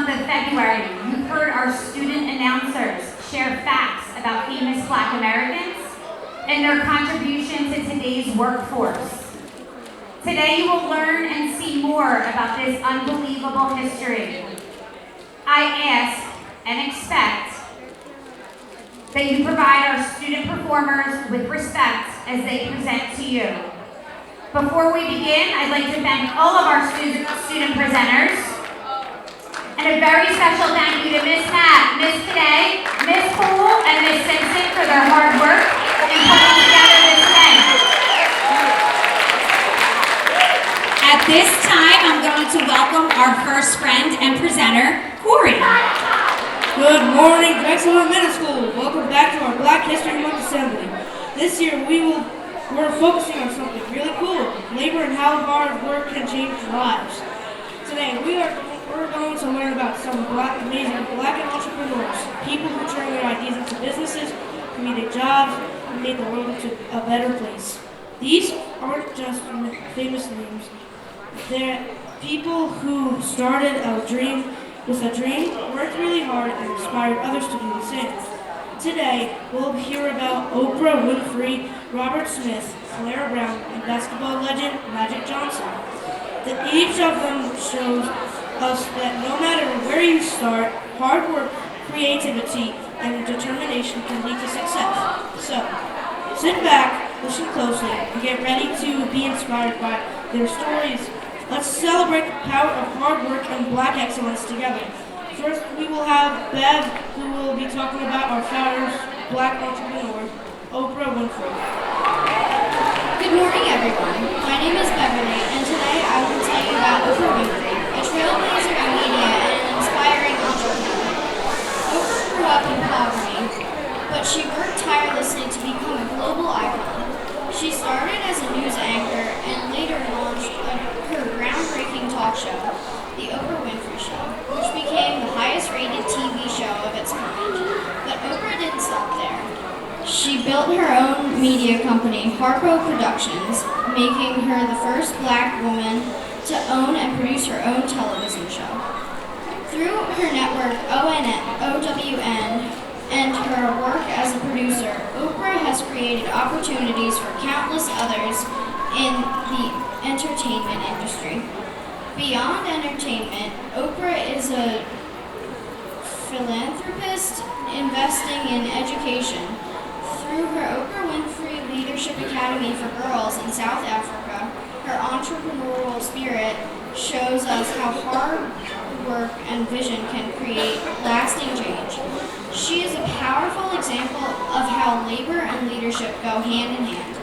month of February, you've heard our student announcers share facts about famous Black Americans and their contribution to today's workforce. Today you will learn and see more about this unbelievable history. I ask and expect that you provide our student performers with respect as they present to you. Before we begin, I'd like to thank all of our student presenters, and a very special thank you to Ms. Matt, Ms. Cadet, Ms. Poole, and Ms. Simpson for their hard work in putting together this event. At this time, I'm going to welcome our first friend and presenter, Corey. Good morning, Drexel Middle School. Welcome back to our Black History Month Assembly. This year we're focusing on something really cool, labor and how hard work can change lives. Today we're going to learn about some amazing Black entrepreneurs, people who turn their ideas into businesses, created jobs, and made the world into a better place. These aren't just famous names. They're people who started with a dream, worked really hard, and inspired others to do the same. Today, we'll hear about Oprah Winfrey, Robert Smith, Clara Brown, and basketball legend Magic Johnson. Each of them shows us that no matter where you start, hard work, creativity, and determination can lead to success. So, sit back, listen closely, and get ready to be inspired by their stories. Let's celebrate the power of hard work and Black excellence together. First, we will have Bev, who will be talking about our founder's Black entrepreneur, Oprah Winfrey. Good morning, everyone. My name is Beverly, and today I will tell you about Oprah Winfrey, a trailblazer in media and an inspiring entrepreneur. Oprah grew up in poverty, but she worked tirelessly to become a global icon. She started as a news anchor and later launched her groundbreaking talk show, The Oprah Winfrey Show, which became the highest-rated TV show of its kind. But Oprah didn't stop there. She built her own media company, Harpo Productions, making her the first Black woman to own and produce her own television show. Through her network OWN and her work as a producer, Oprah has created opportunities for countless others in the entertainment industry. Beyond entertainment, Oprah is a philanthropist investing in education. Through her Oprah Winfrey Leadership Academy for Girls in South Africa, her entrepreneurial spirit shows us how hard work and vision can create lasting change. She is a powerful example of how labor and leadership go hand in hand.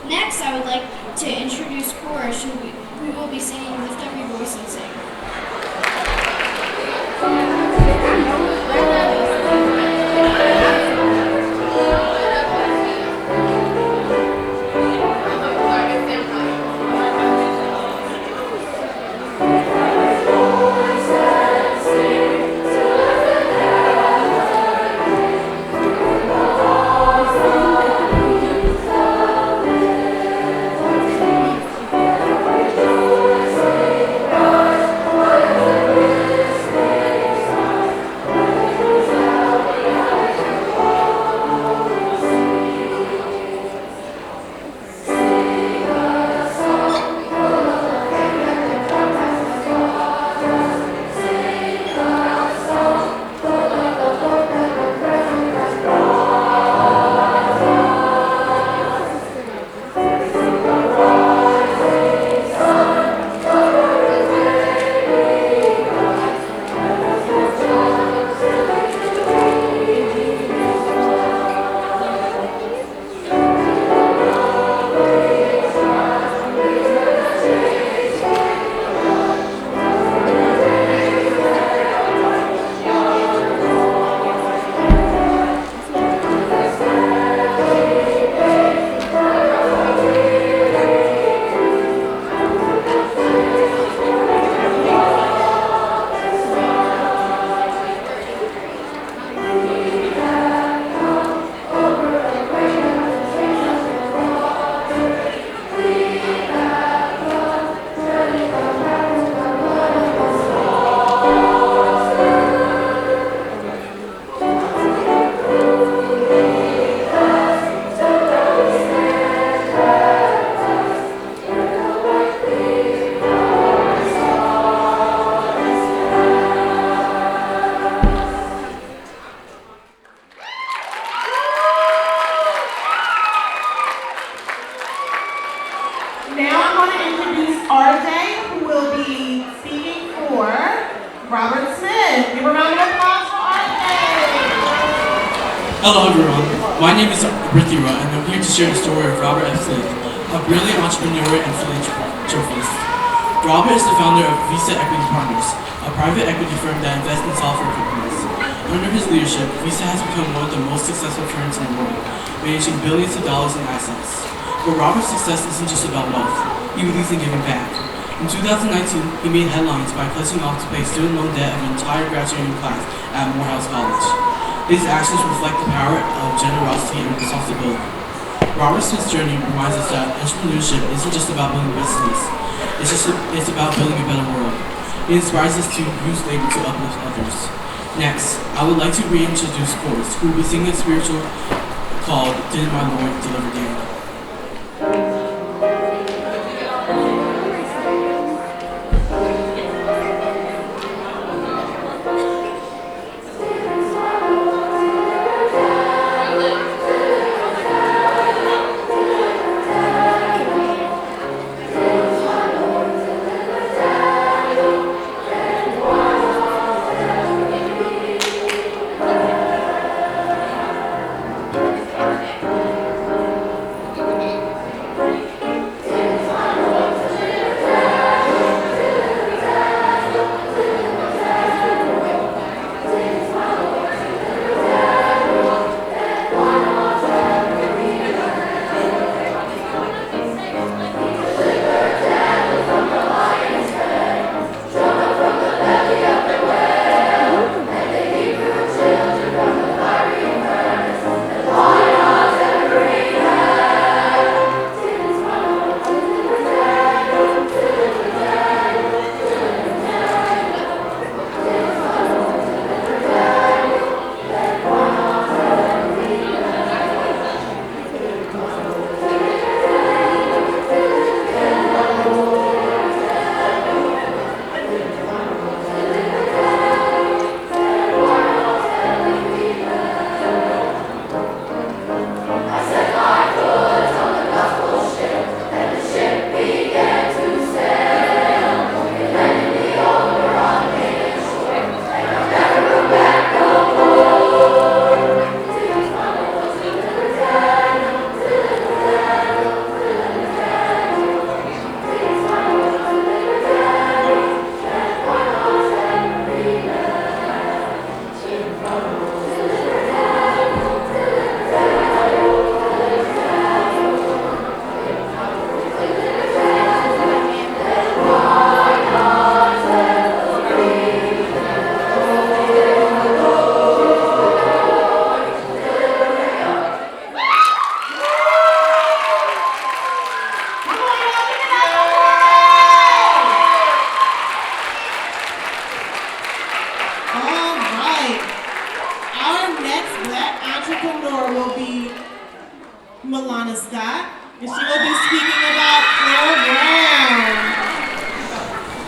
Next, I would like to introduce chorus who will be singing Lift Up Your Voice and Sing. Give a round of applause for Arthur. Hello everyone, my name is Rithira and I'm here to share the story of Robert F. Flynn, a brilliant entrepreneur and philanthropist. Robert is the founder of Visa Equity Partners, a private equity firm that invests in software companies. Under his leadership, Visa has become one of the most successful firms in the world, managing billions of dollars in assets. But Robert's success isn't just about wealth, he believes in giving back. In 2019, he made headlines by pledging off to pay student loan debt of an entire graduating class at Morehouse College. His actions reflect the power of generosity and responsibility. Robert Smith's journey reminds us that entrepreneurship isn't just about building business, it's about building a better world. It inspires us to use labor to uplift others. Next, I would like to reintroduce Chorus, who will be singing a spiritual called Did My Lord Deliver Daniel?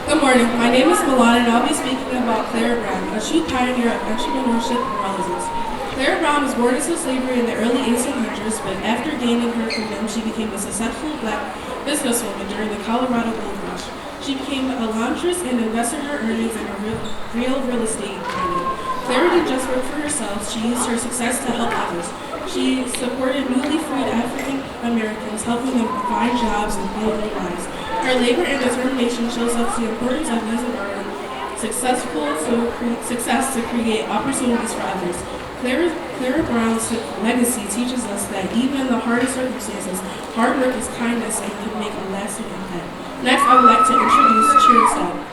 Good morning, my name is Milan and I'll be speaking about Clara Brown, a true pioneer of entrepreneurship and relevance. Clara Brown was born into slavery in the early 1800s, but after gaining her freedom, she became a successful black businesswoman during the Colorado Gold Rush. She became a laundress and invested her earnings in a real estate trading. Clara didn't just work for herself, she used her success to help others. She supported newly freed African Americans, helping them find jobs and build their lives. Her labor and determination shows us the importance of using our success to create opportunities for others. Clara Brown's legacy teaches us that even in the hardest circumstances, hard work is kindness and can make a lasting impact. Next, I would like to introduce Cheerstone.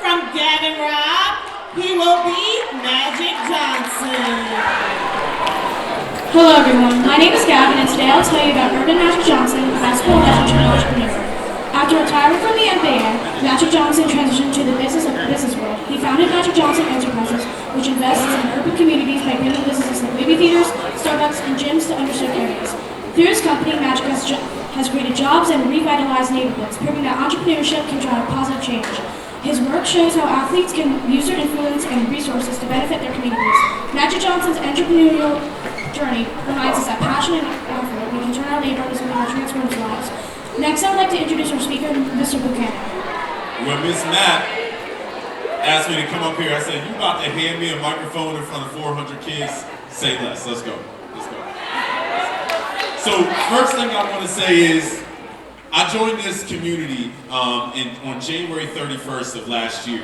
From Gavin Robb, he will be Magic Johnson. Hello everyone, my name is Gavin and today I'll tell you about Urban Magic Johnson, a basketball legend and entrepreneur. After retiring from the NBA, Magic Johnson transitioned to the business world. He founded Magic Johnson Enterprises, which invests in urban communities by bringing businesses like movie theaters, Starbucks, and gyms to underserved areas. Through his company, Magic has created jobs and revitalized neighborhoods, proving that entrepreneurship can drive positive change. His work shows how athletes can use their influence and resources to benefit their communities. Magic Johnson's entrepreneurial journey reminds us that passion and effort, we can turn our labor into something that transforms lives. Next, I would like to introduce our speaker, Mr. Buchanan. When Miss Matt asked me to come up here, I said, "You about to hand me a microphone in front of 400 kids? Say less. Let's go. Let's go." So, first thing I want to say is, I joined this community on January 31st of last year.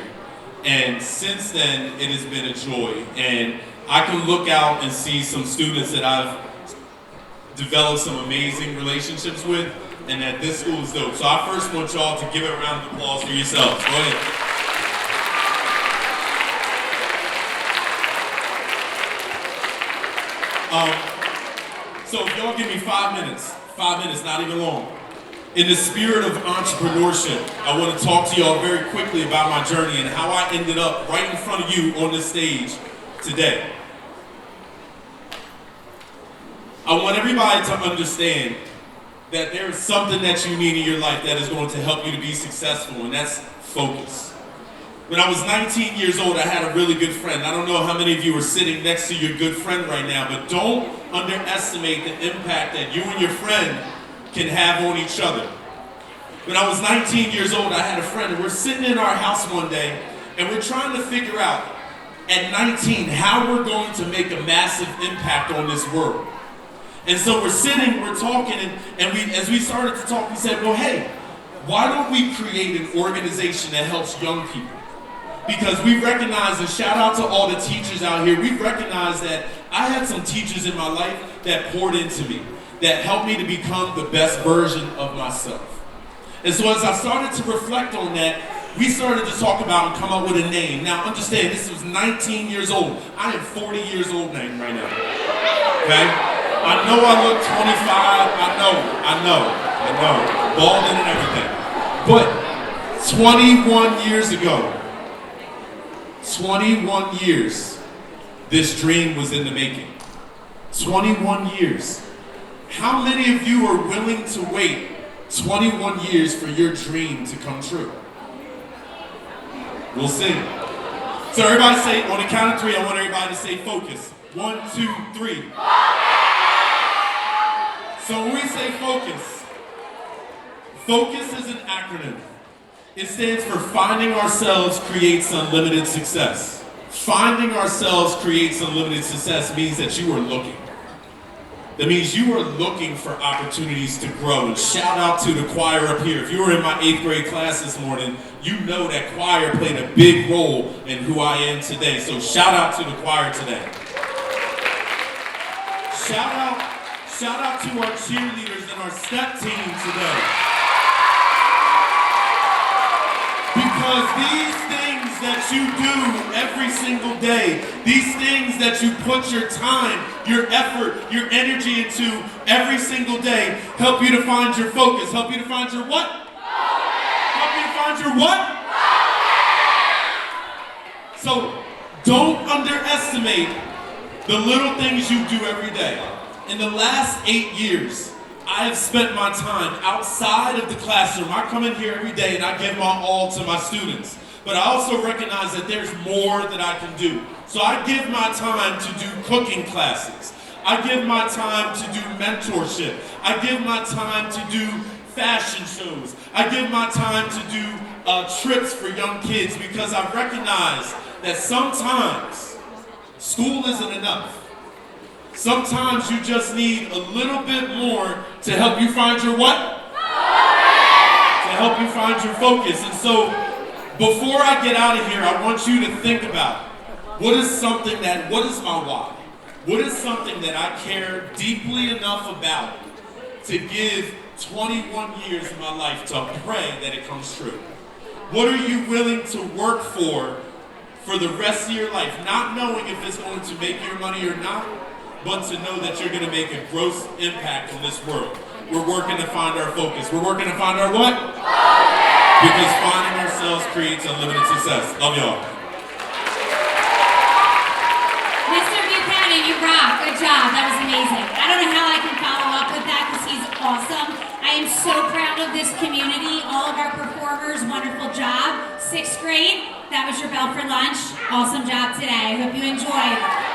And since then, it has been a joy. And I can look out and see some students that I've developed some amazing relationships with, and that this school is dope. So I first want y'all to give a round of applause for yourselves. Go ahead. So if y'all give me 5 minutes, not even long. In the spirit of entrepreneurship, I want to talk to y'all very quickly about my journey and how I ended up right in front of you on this stage today. I want everybody to understand that there is something that you need in your life that is going to help you to be successful, and that's focus. When I was 19 years old, I had a really good friend. I don't know how many of you are sitting next to your good friend right now, but don't underestimate the impact that you and your friend can have on each other. When I was 19 years old, I had a friend, and we're sitting in our house one day, and we're trying to figure out, at 19, how we're going to make a massive impact on this world. And so we're sitting, we're talking, and as we started to talk, we said, well, hey, why don't we create an organization that helps young people? Because we recognize, and shout out to all the teachers out here, we recognize that I had some teachers in my life that poured into me, that helped me to become the best version of myself. And so as I started to reflect on that, we started to talk about and come up with a name. Now understand, this was 19 years old. I am 40 years old right now, okay? I know I look 25, I know, balding and everything. But 21 years ago, 21 years, this dream was in the making. 21 years. How many of you are willing to wait 21 years for your dream to come true? We'll see. So everybody say, on the count of 3, I want everybody to say focus. 1, 2, 3. So when we say focus, focus is an acronym. It stands for Finding Ourselves Creates Unlimited Success. Finding ourselves creates unlimited success means that you are looking. That means you are looking for opportunities to grow. And shout out to the choir up here. If you were in my 8th grade class this morning, you know that choir played a big role in who I am today. So shout out to the choir today. Shout out to our cheerleaders and our step team today. Because these things that you do every single day, these things that you put your time, your effort, your energy into every single day, help you to find your focus, help you to find your what? Help you to find your what? So don't underestimate the little things you do every day. In the last 8 years, I have spent my time outside of the classroom. I come in here every day and I give my all to my students. But I also recognize that there's more that I can do. So I give my time to do cooking classes. I give my time to do mentorship. I give my time to do fashion shows. I give my time to do trips for young kids, because I recognize that sometimes school isn't enough. Sometimes you just need a little bit more to help you find your what? To help you find your focus. And so, before I get out of here, I want you to think about what is my why? What is something that I care deeply enough about to give 21 years of my life to pray that it comes true? What are you willing to work for the rest of your life? Not knowing if it's going to make your money or not, but to know that you're going to make a gross impact in this world. We're working to find our focus. We're working to find our what? Focus! Because finding ourselves creates unlimited success. Love y'all. Mr. Buchanan, you rock. Good job. That was amazing. I don't know how I can follow up with that because he's awesome. I am so proud of this community, all of our performers. Wonderful job. 6th grade, that was your bell for lunch. Awesome job today. I hope you enjoyed.